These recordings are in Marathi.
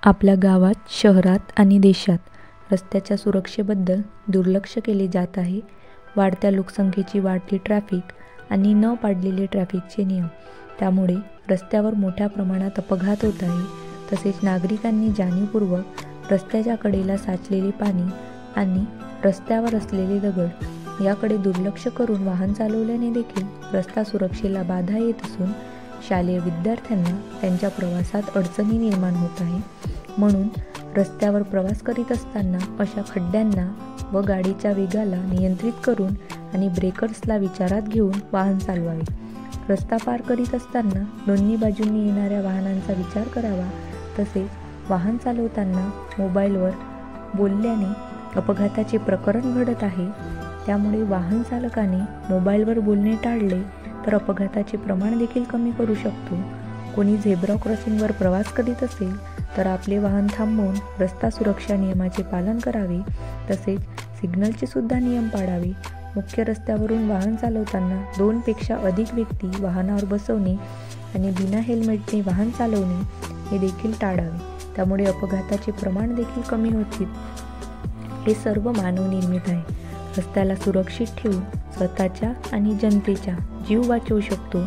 आपल्या गावात, शहरात आणि देशात रस्त्याच्या सुरक्षेबद्दल दुर्लक्ष केले जात आहे. वाढत्या लोकसंख्येची वाढती ट्रॅफिक आणि न पाळलेले ट्रॅफिकचे नियम, त्यामुळे रस्त्यावर मोठ्या प्रमाणात अपघात होत आहे. तसेच नागरिकांनी जाणीवपूर्वक रस्त्याच्या कडेला साचलेले पाणी आणि रस्त्यावर असलेले दगड याकडे दुर्लक्ष करून वाहन चालवल्याने देखील रस्ता सुरक्षेला बाधा येत असून शालेय विद्यार्थ्यांना त्यांच्या प्रवासात अडचणी निर्माण होत आहे. म्हणून रस्त्यावर प्रवास करीत असताना अशा खड्ड्यांना व गाडीच्या वेगाला नियंत्रित करून आणि ब्रेकर्सला विचारात घेऊन वाहन चालवावे. रस्ता पार करीत असताना दोन्ही बाजूंनी येणाऱ्या वाहनांचा विचार करावा. तसेच वाहन चालवताना मोबाईलवर बोलल्याने अपघाताचे प्रकरण घडत आहे. त्यामुळे वाहन चालकाने मोबाईलवर बोलणे टाळले तर अपघाताचे प्रमाण देखील कमी करू शकतो. कोणी झेब्रा क्रॉसिंगवर प्रवास करीत असेल तर आपले वाहन थांबवून रस्ता सुरक्षा नियमाचे पालन करावे. तसेच सिग्नलचे सुद्धा नियम पाळावे. मुख्य रस्त्यावरून वाहन चालवताना 2 पेक्षा अधिक व्यक्ती वाहनावर बसवणे आणि बिना हेल्मेटने वाहन चालवणे हे देखील टाळावे. त्यामुळे अपघाताचे प्रमाण देखील कमी होतील. हे सर्व मानवनिर्मित आहे. रस्त्याला सुरक्षित ठेवून स्वतःच्या आणि जनतेचा जीव वाचवू शकतो.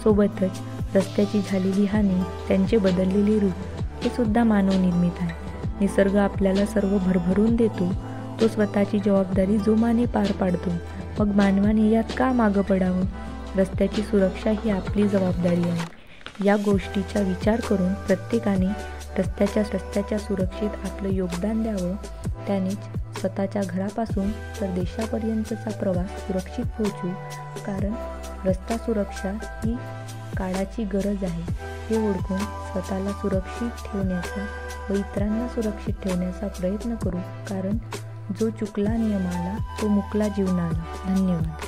सोबतच रस्त्याची झालेली हानी, त्यांचे बदललेले रूप हे सुद्धा मानवनिर्मित आहे. निसर्ग आपल्याला सर्व भरभरून देतो. तो स्वतःची जबाबदारी जोमाने पार पाडतो. मग मानवाने यात का मागं पडावं? रस्त्याची सुरक्षा ही आपली जबाबदारी आहे. या गोष्टीचा विचार करून प्रत्येकाने रस्त्याच्या सुरक्षेत आपलं योगदान द्यावं. त्यानेच स्वतःच्या घरापासून तर देशापर्यंतचा प्रवास सुरक्षित पोहोचू. कारण रस्ता सुरक्षा ही काळाची गरज आहे. हे ओळखून स्वतःला सुरक्षित ठेवण्याचा व इतरांना सुरक्षित ठेवण्याचा प्रयत्न करू. कारण जो चुकला नियमाला तो मुकला जीवनाला. धन्यवाद.